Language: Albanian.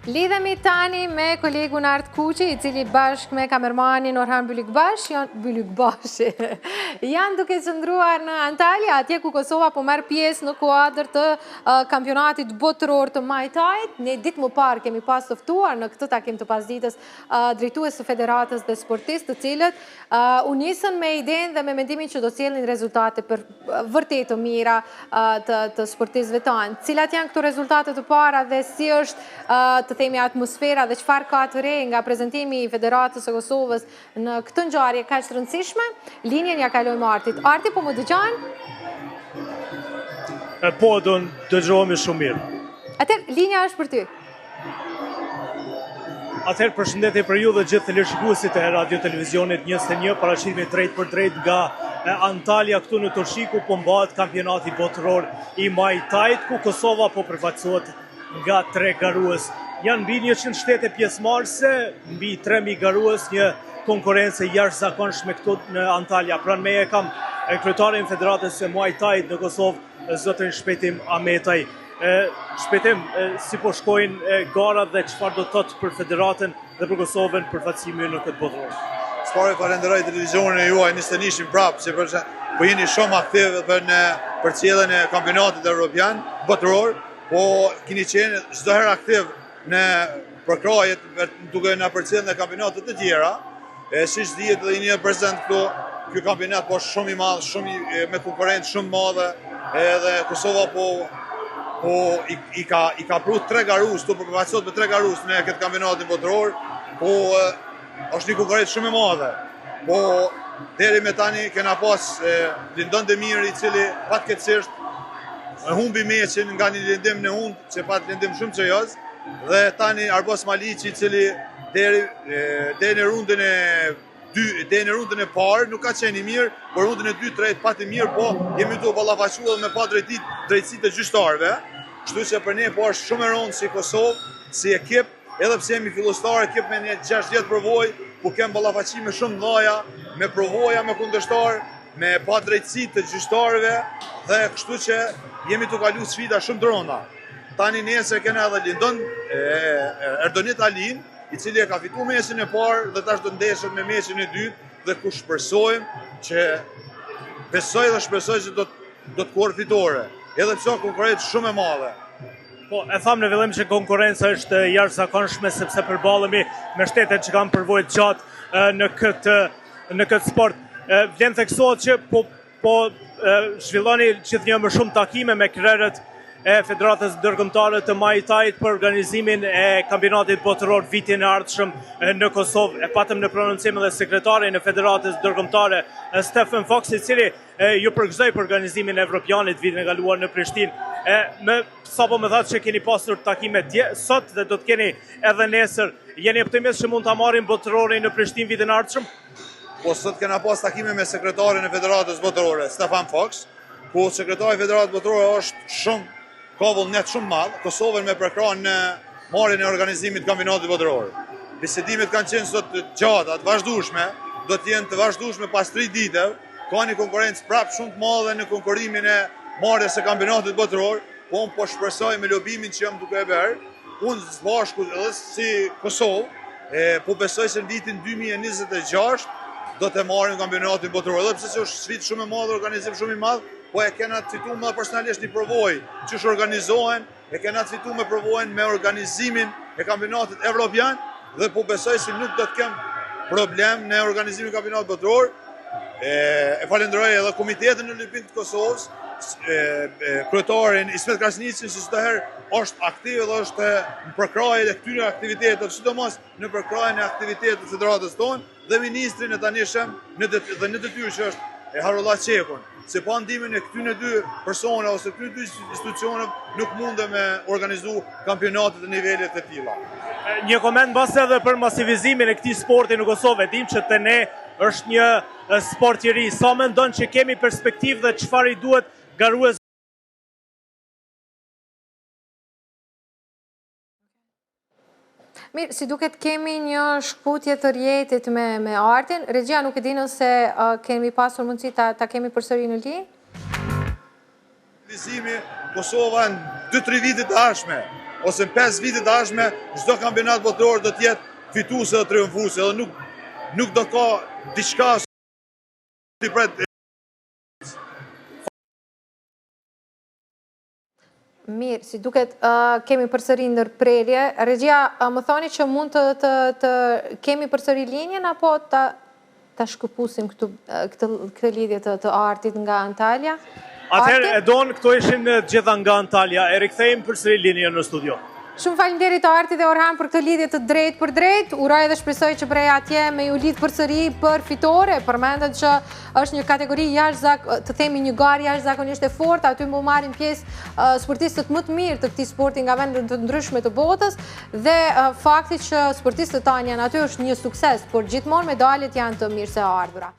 Lidhemi tani me kolegun Art Kuqi, I cili bashkë me kamermanin Orhan Bylykbash janë duke qëndruar në Antalya, atje ku Kosova po merr pjesë në kuadër të kampionatit botëror të Muay Thait. Ne ditë më parë kemi pas të ftuar në këtë takim të pasdites drejtues të federatës dhe sportistë, të cilët u nisën me idenë dhe me mendimin që do sjellnin rezultate për vërtet të mira të sportistëve tanë. Cilat janë këto rezultate të para dhe si është të themi atmosfera dhe çfarë ka të re nga prezantimi I Federatës së Kosovës në këtë ngjarje kaq të rëndësishme? Linjen ja kalojmë Artit. Arti, po më dëgjon? Po, do dëgjohemi shumë mirë. Atëherë, linja është për ty. Atëherë, përshëndetje për ju dhe gjithë televizionistët e Radio Televizionit 21, paraqitimi drejt për drejt nga Antalya këtu në Turqi, ku po mbahet kampionati botëror I Muay Thait, ku Kosova po përfaqësohet nga 3 garues. Janë mbi 100 shtete pjesëmarrëse, mbi 3000 garues, një konkurrencë jashtëzakonshme këtu në Antalya. Pranë meje kam kryetarin e Federatës së Muay Thait në Kosovë, zotin Shpetim Ahmetaj. Shpetim, si po shkojnë garat dhe çfarë do të thotë për federatën dhe për Kosovën përfaqësimi në këtë botëror? S'pare falenderoj televizionin e juaj, nisë të nishim prapë, që po jeni shumë aktiv për cilën e kampionatit evropian botëror, po keni qenë çdo herë aktiv në përkrajet duke na përcjellë në kampionate të tjera. Siç dihet dhe jeni prezant këtu, ky kampionat po shumë I madh, shumë me konkurrencë shumë madhe, edhe Kosova I ka pru 3 garues, tu përfaqësohet me 3 garues në këtë kampionatin botëror, po është një konkurrencë shumë e madhe. Po deri me tani kena pas Lindon Demir, I cili fatkeqësisht humbi meqin nga një lindim në hund, që pat lindim shumë serioz, dhe tani Arbos Maliqi, I cili deri në rundën e parë nuk ka qenë I mirë, por rundën e 2-3 pati mirë, po jemi tu ballafaquar me pa drejtësi të gjyqtarëve. Kështu që për ne po është shumë e rëndë si Kosovë, si ekip, edhe pse jemi fillestar, ekip me një 60 përvojë, ku kem ballafaqime shumë dhaja, me përvoja me kundërshtar, me pa drejtësi të gjyqtarëve, dhe kështu që jemi të kalu sfida shumë të rënda. Tani nesër kena edhe Lindon Erdonit Alin, I cili ka fitu mesin e parë dhe tash do ndeshet me mesin e dytë, dhe ku shpresojmë që besoj dhe shpresoj që do të korë fitore. Edhe pse konkurrencë shumë e madhe. Po, e thamë në fillim që konkurrenca është jashtëzakonshme sepse përballemi me shtetet që kanë përvojë të gjatë në këtë sport. Vlen theksohet që po zhvilloni gjithnjë më shumë takime me krerët e Federatës Ndërkombëtare të Muay Thait për organizimin e kampionatit botëror vitin e ardhshëm në Kosovë. E patëm në prononcim edhe sekretarin e Federatës Ndërkombëtare Stefan Fox, I cili ju përgëzoi për organizimin e Evropianit vitin e kaluar në Prishtinë. Sapo më thatë që keni pasur takime sot dhe do të keni edhe nesër. Jeni optimist që mund ta marrin botërorin në Prishtinë vitin e ardhshëm? Po sot kena pas takime me sekretarin e Federatës Botërore, Stefan Fox, ku sekretari I Federatës Botërore është ka vullnet shumë madh, Kosovën me përkrahën në marrjen e organizimit të kampionatit botëror. Bisedimet kanë qenë sot të gjata, të vazhdueshme, do të jenë të vazhdueshme pas 3 ditëve, ka një konkurrencë prapë shumë të madhe në konkurimin e marrjes së kampionatit botëror, po unë po shpresoj me lobimin që jam duke e bërë, unë së bashku edhe si Kosovë, po besoj se në vitin 2026 do të marrim kampionatin botëror, edhe pse është sfidë shumë e madhe, organizim shumë I madh, po e kena të fitu me personalisht një përvojë që organizohen, e kena të fitu me përvojën me organizimin e kampionatit evropian, dhe po besoj se nuk do të kem problem në organizimin e kampionatit botëror. E falenderoj edhe Komitetin Olimpik të Kosovës, kryetarin Ismet Krasniqin, që çdo herë është aktiv dhe është në përkrahje të këtyre aktiviteteve, sidomos në përkrahjen e aktivitetit të federatës tonë, dhe ministrin e tanishëm dhe në detyrë që është Harullah Qekun, se pa ndimin e këtyre 2 persona ose këtyre 2 institucione nuk mundem me organizu kampionatet e nivelet të tilla. Një koment mbas edhe për masivizimin e këtij sporti në Kosovë. Dim që te ne është një sport I ri. Sa mendon që kemi perspektivë dhe çfarë I duhet garues? Mirë, si duket kemi një shkputje të rjetit me Artin. Regjia, nuk e di nëse kemi pasur mundësi ta kemi përsëri në linjë? Vizimi Kosova në 2-3 vite të ardhshme ose në 5 vitet të ardhshme, çdo kampionat botëror do të jetë fituese dhe triumfuese, dhe nuk do ka diçka si pret. Mirë, si duket kemi përsëri ndërprerje. Regjia, më thoni që mund të kemi përsëri linjen, apo ta shkëpusim këtë lidhje të Artit nga Antalya? Atëherë e donë, këto ishin gjitha nga Antalya. E rikthejmë përsëri linjen në studio. Shumë faleminderit Arti dhe Orhan për këtë lidhje të drejtë për drejtë. Uroj dhe shpresoj që prej atje me ju lidh përsëri për fitore. Përmendet që është një kategori të themi një garë jashtëzakonisht e fortë, aty më marrin pjesë sportistët më të mirë të këtij sporti nga vende të ndryshme të botës, dhe fakti që sportistët tanë janë aty është një sukses, por gjithmonë medalet janë të mirëse ardhura.